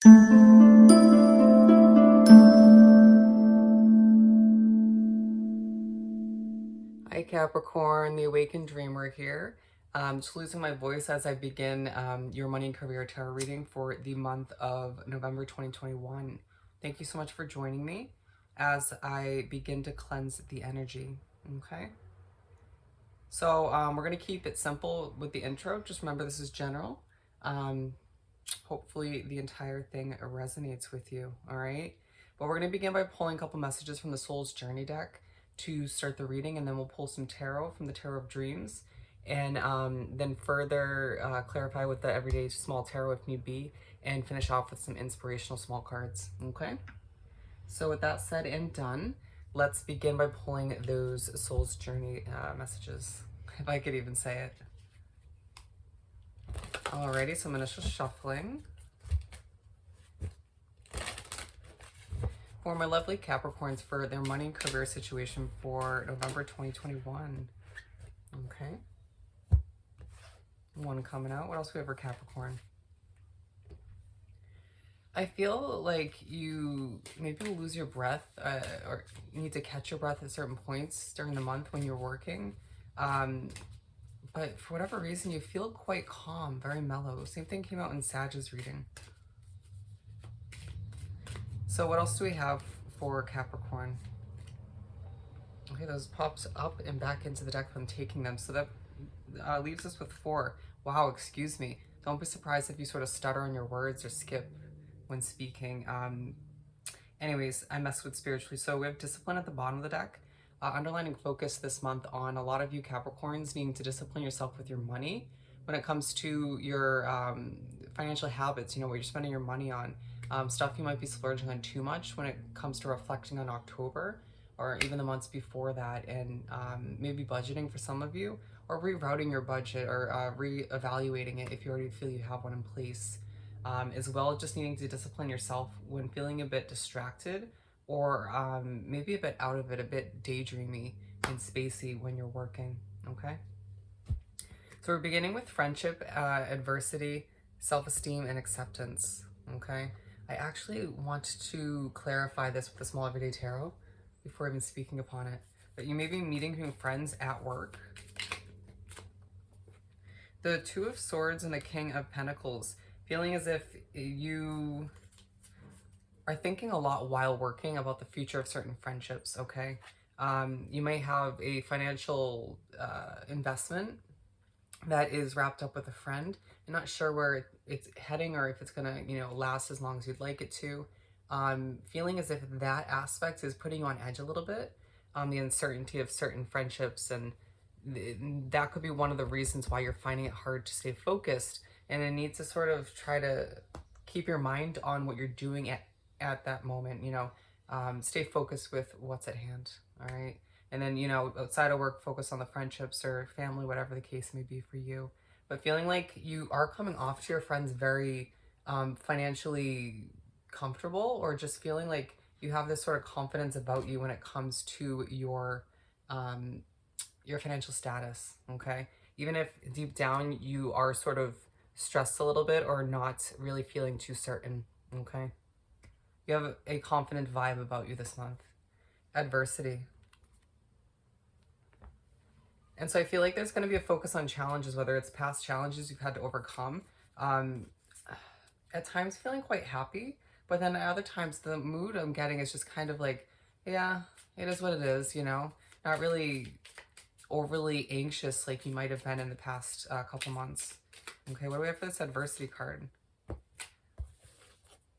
Hi Capricorn, the Awakened Dreamer here. Just losing my voice as I begin your Money and Career Tarot reading for the month of November 2021. Thank you so much for joining me as I begin to cleanse the energy, okay? So we're going to keep it simple with the intro. Just remember this is general. Hopefully the entire thing resonates with you, all right? But we're going to begin by pulling a couple messages from the Soul's Journey deck to start the reading, and then we'll pull some tarot from the Tarot of Dreams, and then further clarify with the Everyday Small Tarot if need be, and finish off with some inspirational small cards, okay? So with that said and done, let's begin by pulling those Soul's Journey messages, if I could even say it. Alrighty, some initial shuffling. For my lovely Capricorns for their money and career situation for November 2021. Okay. One coming out. What else do we have for Capricorn? I feel like you maybe will lose your breath or need to catch your breath at certain points during the month when you're working. But for whatever reason, you feel quite calm, very mellow. Same thing came out in Sag's reading. So what else do we have for Capricorn? Okay, those pops up and back into the deck from taking them. So that leaves us with 4. Wow, excuse me. Don't be surprised if you sort of stutter on your words or skip when speaking. Anyways, I mess with spiritually. So we have discipline at the bottom of the deck. Underlining focus this month on a lot of you Capricorns needing to discipline yourself with your money when it comes to your financial habits, what you're spending your money on. Stuff you might be splurging on too much when it comes to reflecting on October or even the months before that, and maybe budgeting for some of you, or rerouting your budget or re-evaluating it if you already feel you have one in place. As well as just needing to discipline yourself when feeling a bit distracted or maybe a bit out of it, a bit daydreamy and spacey when you're working, okay? So we're beginning with friendship, adversity, self-esteem, and acceptance, okay? I actually want to clarify this with the Small Everyday Tarot before even speaking upon it. But you may be meeting new friends at work. The Two of Swords and the King of Pentacles, feeling as if you are thinking a lot while working about the future of certain friendships, okay? You may have a financial investment that is wrapped up with a friend. You're not sure where it's heading or if it's gonna, last as long as you'd like it to. Feeling as if that aspect is putting you on edge a little bit. The uncertainty of certain friendships, and that could be one of the reasons why you're finding it hard to stay focused, and a need to sort of try to keep your mind on what you're doing at that moment, stay focused with what's at hand, all right? And then, outside of work, focus on the friendships or family, whatever the case may be for you. But feeling like you are coming off to your friends very financially comfortable, or just feeling like you have this sort of confidence about you when it comes to your financial status, okay? Even if deep down you are sort of stressed a little bit or not really feeling too certain, okay? You have a confident vibe about you this month. Adversity. And so I feel like there's going to be a focus on challenges, whether it's past challenges you've had to overcome. At times feeling quite happy, but then at other times the mood I'm getting is just kind of like, yeah, it is what it is, not really overly anxious like you might have been in the past couple months. Okay, what do we have for this adversity card?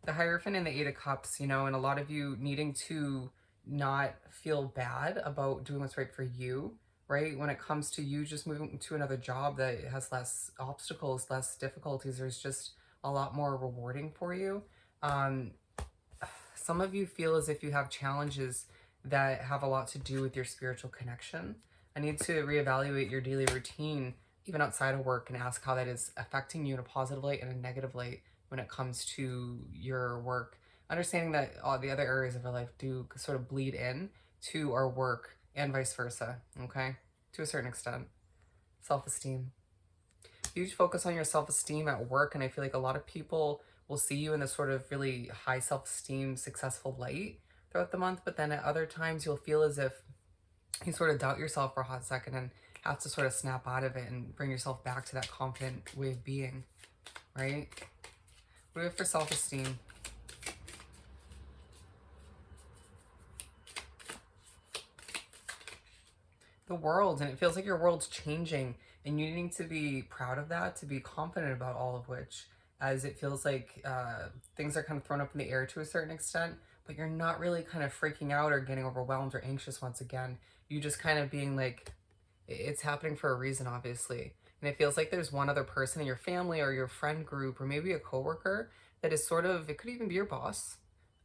The Hierophant and the 8 of Cups, and a lot of you needing to not feel bad about doing what's right for you, right? When it comes to you just moving to another job that has less obstacles, less difficulties, there's just a lot more rewarding for you. Some of you feel as if you have challenges that have a lot to do with your spiritual connection. I need to reevaluate your daily routine, even outside of work, and ask how that is affecting you in a positive light and a negative light when it comes to your work. Understanding that all the other areas of our life do sort of bleed in to our work and vice versa, okay? To a certain extent. Self-esteem. Huge focus on your self-esteem at work, and I feel like a lot of people will see you in this sort of really high self-esteem, successful light throughout the month. But then at other times, you'll feel as if you sort of doubt yourself for a hot second and have to sort of snap out of it and bring yourself back to that confident way of being, right? What do we have for self-esteem? The world, and it feels like your world's changing and you needing to be proud of that, to be confident about all of which, as it feels like things are kind of thrown up in the air to a certain extent, but you're not really kind of freaking out or getting overwhelmed or anxious once again. You just kind of being like, it's happening for a reason, obviously. And it feels like there's one other person in your family or your friend group or maybe a coworker that is sort of, it could even be your boss,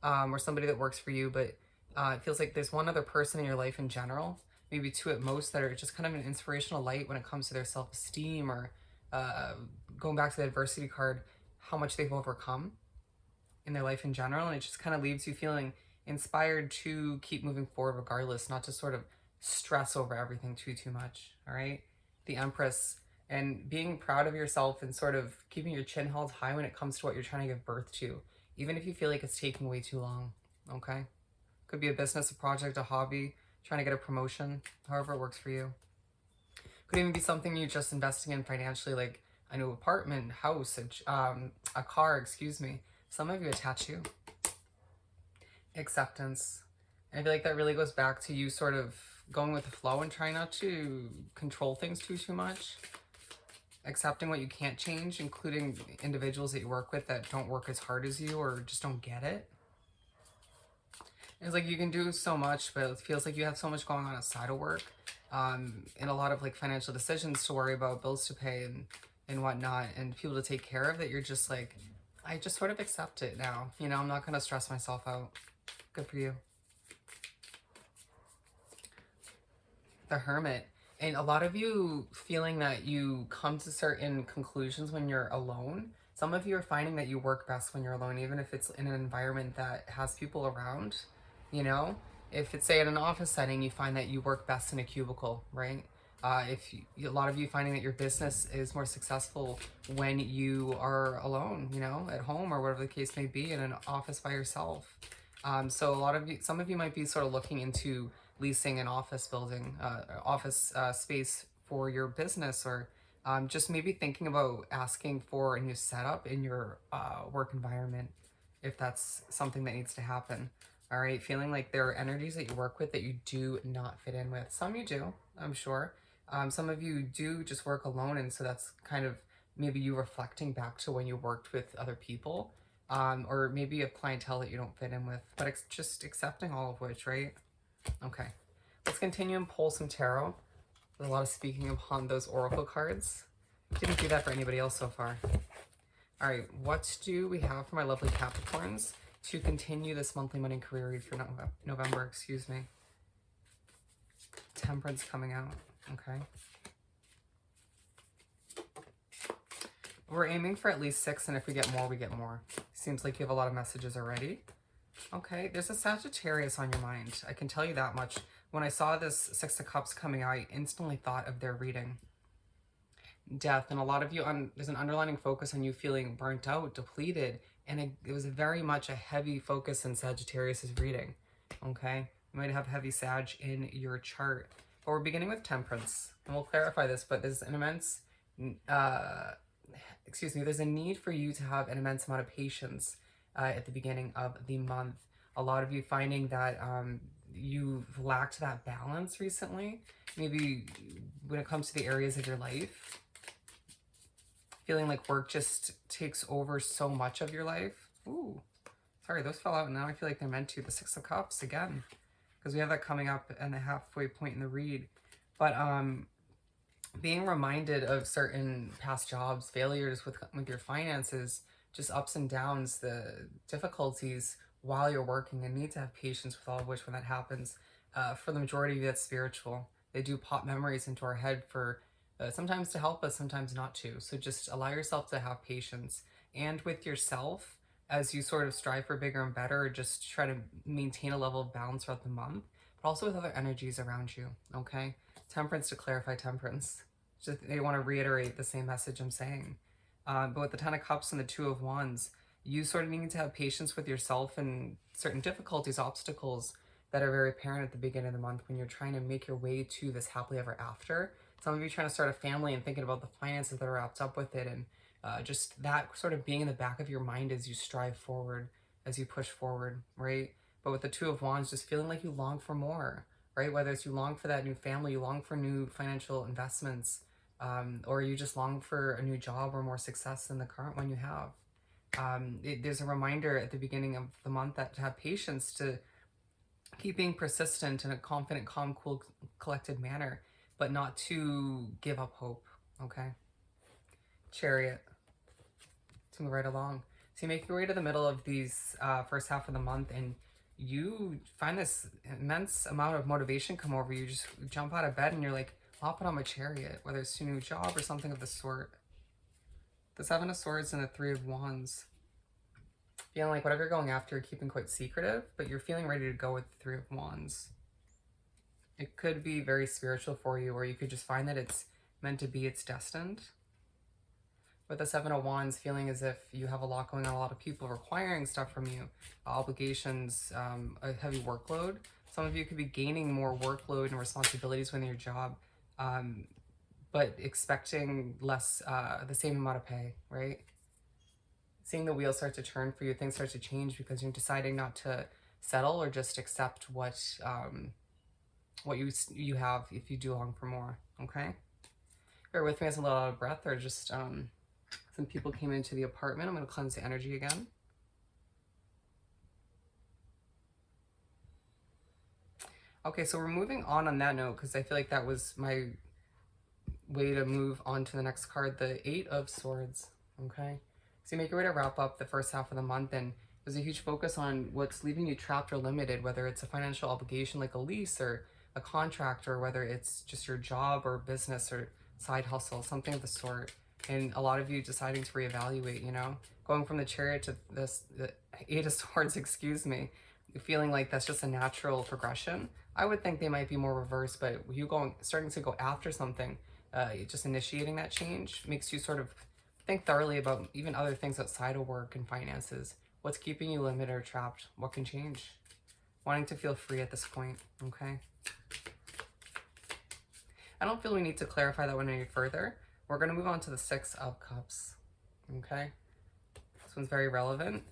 or somebody that works for you, but it feels like there's one other person in your life in general, maybe two at most, that are just kind of an inspirational light when it comes to their self-esteem or going back to the adversity card, how much they've overcome in their life in general. And it just kind of leaves you feeling inspired to keep moving forward regardless, not to sort of stress over everything too much. All right. The Empress, and being proud of yourself and sort of keeping your chin held high when it comes to what you're trying to give birth to, even if you feel like it's taking way too long. Okay. Could be a business, a project, a hobby, trying to get a promotion, however it works for you. Could even be something you're just investing in financially, like a new apartment, house, a car, excuse me. Some of you, a tattoo. Acceptance. And I feel like that really goes back to you sort of going with the flow and trying not to control things too much. Accepting what you can't change, including individuals that you work with that don't work as hard as you or just don't get it. It's like you can do so much, but it feels like you have so much going on outside of work, and a lot of like financial decisions to worry about, bills to pay and whatnot, and people to take care of, that you're just like, I just sort of accept it now. You know, I'm not going to stress myself out. Good for you. The Hermit. And a lot of you feeling that you come to certain conclusions when you're alone. Some of you are finding that you work best when you're alone, even if it's in an environment that has people around. You know, if it's, say, in an office setting, you find that you work best in a cubicle, right? A lot of you finding that your business is more successful when you are alone, you know, at home or whatever the case may be, in an office by yourself. So some of you might be sort of looking into leasing an office building, office space for your business, or just maybe thinking about asking for a new setup in your work environment, if that's something that needs to happen. All right, feeling like there are energies that you work with that you do not fit in with. Some you do, I'm sure. Some of you do just work alone, and so that's kind of maybe you reflecting back to when you worked with other people, or maybe a clientele that you don't fit in with, but just accepting all of which, right? Okay, let's continue and pull some tarot. There's a lot of speaking upon those oracle cards. Didn't do that for anybody else so far. All right, what do we have for my lovely Capricorns to continue this monthly money and career read for November, excuse me. Temperance coming out, okay. We're aiming for at least 6, and if we get more, we get more. Seems like you have a lot of messages already. Okay, there's a Sagittarius on your mind. I can tell you that much. When I saw this 6 of Cups coming out, I instantly thought of their reading. Death, and a lot of you, there's an underlining focus on you feeling burnt out, depleted, and it was very much a heavy focus in Sagittarius's reading, okay? You might have heavy Sag in your chart. But we're beginning with Temperance, and we'll clarify this, but there's an immense, there's a need for you to have an immense amount of patience at the beginning of the month. A lot of you finding that you've lacked that balance recently, maybe when it comes to the areas of your life. Feeling like work just takes over so much of your life. Ooh, sorry, those fell out, and now I feel like they're meant to. The 6 of Cups again, because we have that coming up in the halfway point in the read. But being reminded of certain past jobs, failures with your finances, just ups and downs, the difficulties while you're working, and need to have patience with all of which when that happens. For the majority of you, that's spiritual. They do pop memories into our head for sometimes to help us, sometimes not to. So just allow yourself to have patience, and with yourself as you sort of strive for bigger and better, or just try to maintain a level of balance throughout the month, but also with other energies around you, okay? Temperance, to clarify Temperance. Just, they want to reiterate the same message I'm saying. But with the 10 of Cups and the 2 of Wands, you sort of need to have patience with yourself and certain difficulties, obstacles that are very apparent at the beginning of the month when you're trying to make your way to this happily ever after. Some of you trying to start a family and thinking about the finances that are wrapped up with it, and just that sort of being in the back of your mind as you strive forward, as you push forward, right? But with the Two of Wands, just feeling like you long for more, right? Whether it's you long for that new family, you long for new financial investments, or you just long for a new job or more success than the current one you have. There's a reminder at the beginning of the month that to have patience, to keep being persistent in a confident, calm, cool, collected manner, but not to give up hope, okay? Chariot, to move right along. So you make your way to the middle of these first half of the month, and you find this immense amount of motivation come over you. Just jump out of bed and you're like, I'll put on my chariot, whether it's to a new job or something of the sort. The Seven of Swords and the Three of Wands. Feeling like whatever you're going after, you're keeping quite secretive, but you're feeling ready to go with the Three of Wands. It could be very spiritual for you, or you could just find that it's meant to be, it's destined. With the Seven of Wands, feeling as if you have a lot going on, a lot of people requiring stuff from you, obligations, a heavy workload. Some of you could be gaining more workload and responsibilities within your job, but expecting less, the same amount of pay, right? Seeing the wheels start to turn for you, things start to change because you're deciding not to settle or just accept what you have if you do long for more, okay? Bear with me as I'm a little out of breath, or just some people came into the apartment. I'm going to cleanse the energy again. Okay, so we're moving on that note because I feel like that was my way to move on to the next card, the Eight of Swords, okay? So you make your way to wrap up the first half of the month, and there's a huge focus on what's leaving you trapped or limited, whether it's a financial obligation like a lease or a contract, or whether it's just your job or business or side hustle, something of the sort. And a lot of you deciding to reevaluate, you know, going from the Chariot to the Eight of Swords, excuse me, feeling like that's just a natural progression. I would think they might be more reverse, but you starting to go after something, just initiating that change makes you sort of think thoroughly about even other things outside of work and finances. What's keeping you limited or trapped? What can change? Wanting to feel free at this point, okay? I don't feel we need to clarify that one any further. We're going to move on to the Six of Cups, okay? This one's very relevant.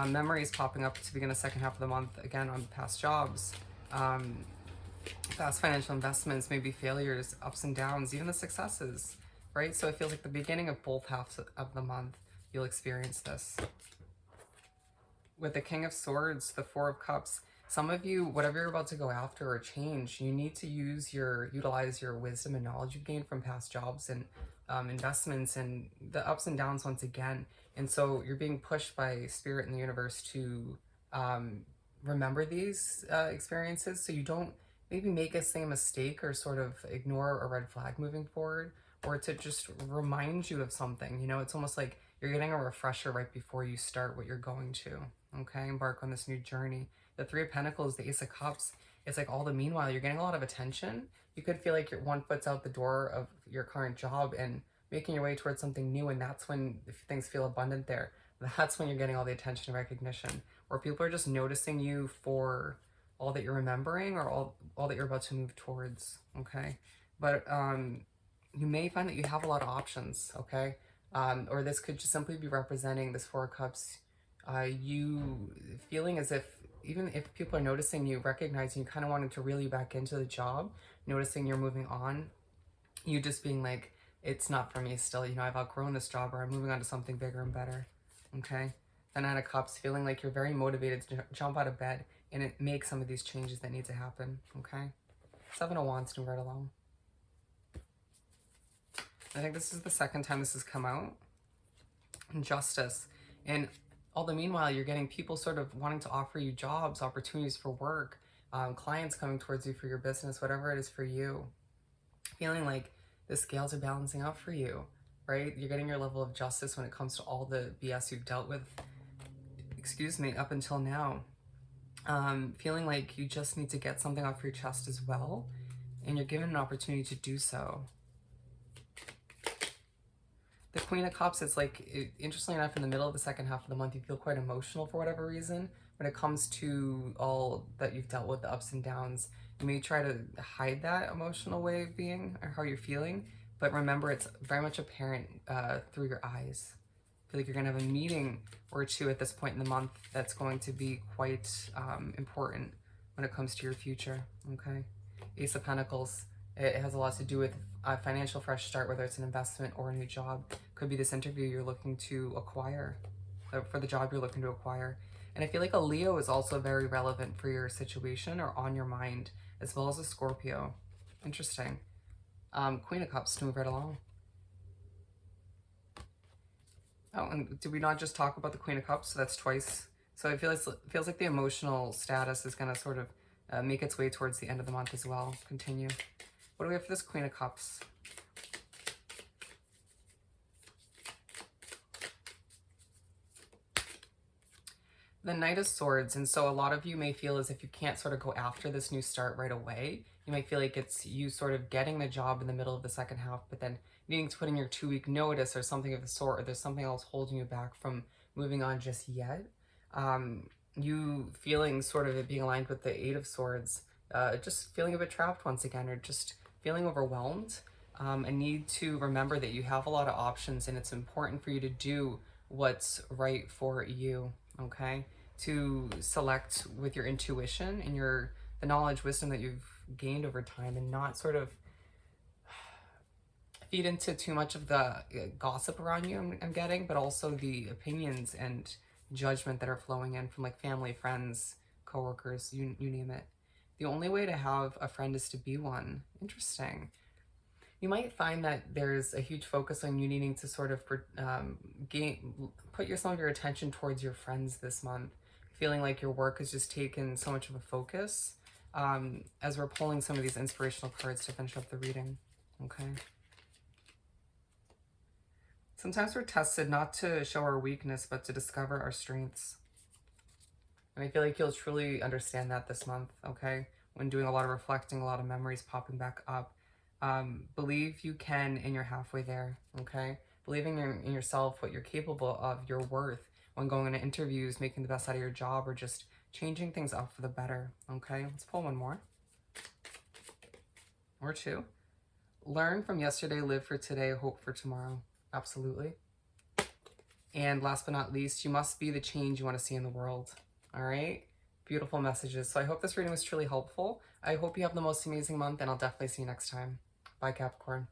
Memories popping up to begin the second half of the month, again, on past jobs, past financial investments, maybe failures, ups and downs, even the successes, right? So it feels like the beginning of both halves of the month, you'll experience this. With the King of Swords, the Four of Cups, some of you, whatever you're about to go after or change, you need to utilize your wisdom and knowledge you've gained from past jobs and investments and the ups and downs once again. And so you're being pushed by Spirit in the universe to remember these experiences, so you don't maybe make a same mistake or sort of ignore a red flag moving forward, or to just remind you of something. You know, it's almost like you're getting a refresher right before you start what you're going to, okay? Embark on this new journey. The Three of Pentacles, the Ace of Cups, it's like all the meanwhile, you're getting a lot of attention. You could feel like you're 1 foot's out the door of your current job and making your way towards something new, and that's when, if things feel abundant there, that's when you're getting all the attention and recognition, or people are just noticing you for all that you're remembering or all that you're about to move towards, okay? But you may find that you have a lot of options, okay? Or this could just simply be representing this Four of Cups, you feeling as if, even if people are noticing you, recognizing you, kind of wanting to reel you back into the job, noticing you're moving on, you just being like, it's not for me still, you know, I've outgrown this job, or I'm moving on to something bigger and better, okay? The Nine of Cups, feeling like you're very motivated to jump out of bed and make some of these changes that need to happen, okay? Seven of Wands to move right along. I think this is the second time this has come out. Justice. And all the meanwhile, you're getting people sort of wanting to offer you jobs, opportunities for work, clients coming towards you for your business, whatever it is for you. Feeling like the scales are balancing out for you, right? You're getting your level of justice when it comes to all the BS you've dealt with, excuse me, up until now. Feeling like you just need to get something off your chest as well, and you're given an opportunity to do so. The Queen of Cups, it's like, interestingly enough, in the middle of the second half of the month, you feel quite emotional for whatever reason. When it comes to all that you've dealt with, the ups and downs, you may try to hide that emotional way of being or how you're feeling, but remember it's very much apparent through your eyes. I feel like you're going to have a meeting or two at this point in the month that's going to be quite important when it comes to your future, okay? Ace of Pentacles, it has a lot to do with a financial fresh start, whether it's an investment or a new job. Could be this interview you're looking to acquire, for the job you're looking to acquire. And I feel like a Leo is also very relevant for your situation or on your mind, as well as a Scorpio. Interesting. Queen of Cups, to move right along. Oh, and did we not just talk about the Queen of Cups? So that's twice. So it feels like the emotional status is going to sort of make its way towards the end of the month as well. Continue. What do we have for this Queen of Cups? The Knight of Swords. And so a lot of you may feel as if you can't sort of go after this new start right away. You might feel like it's you sort of getting the job in the middle of the second half, but then needing to put in your 2-week notice or something of the sort, or there's something else holding you back from moving on just yet. You feeling sort of it being aligned with the Eight of Swords, just feeling a bit trapped once again, or just feeling overwhelmed. And need to remember that you have a lot of options and it's important for you to do what's right for you, okay? To select with your intuition and the knowledge, wisdom that you've gained over time, and not sort of feed into too much of the gossip around you I'm getting, but also the opinions and judgment that are flowing in from like family, friends, coworkers, you name it. The only way to have a friend is to be one. Interesting. You might find that there's a huge focus on you needing to sort of put some of your attention towards your friends this month, feeling like your work has just taken so much of a focus, as we're pulling some of these inspirational cards to finish up the reading, okay? Sometimes we're tested not to show our weakness, but to discover our strengths. And I feel like you'll truly understand that this month, okay? When doing a lot of reflecting, a lot of memories popping back up. Believe you can, and you're halfway there, okay? Believing in yourself, what you're capable of, your worth, when going into interviews, making the best out of your job, or just changing things up for the better, okay? Let's pull one more. Or two. Learn from yesterday, live for today, hope for tomorrow. Absolutely. And last but not least, you must be the change you want to see in the world, all right? Beautiful messages. So I hope this reading was truly helpful. I hope you have the most amazing month, and I'll definitely see you next time. Bye, Capricorn.